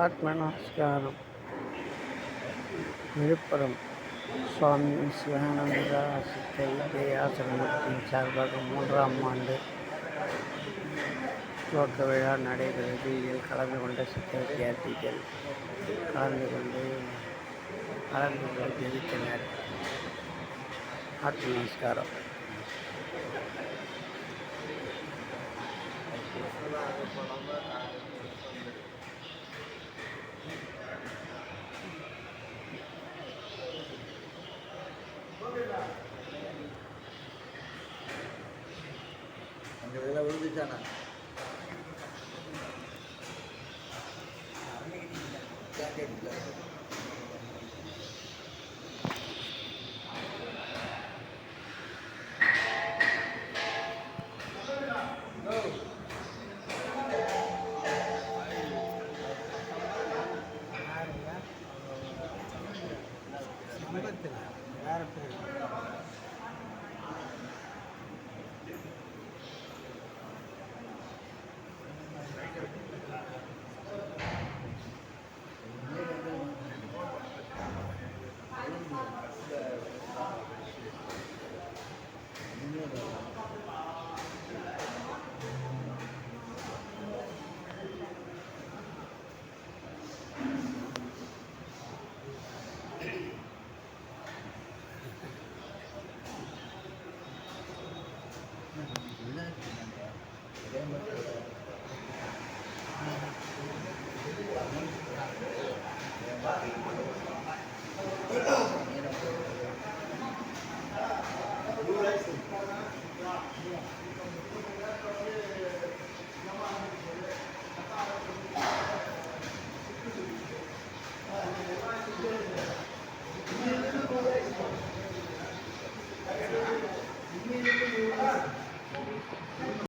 ஆத்ம நமஸ்காரம். விழுப்புரம் சுவாமி சிவானந்த சித்த வித்யாசனத்தின் சார்பாக 3ஆம் ஆண்டு துவக்க விழா நடைபெறுகிறது. இதில் கலந்து கொண்ட சித்த வித்தியார்த்திகள் கலந்து கொண்டு ஜெயித்தனர். ஆத்ம நமஸ்காரம். அந்த இதெல்லாம் விழுந்துச்சானா வேறு பேர்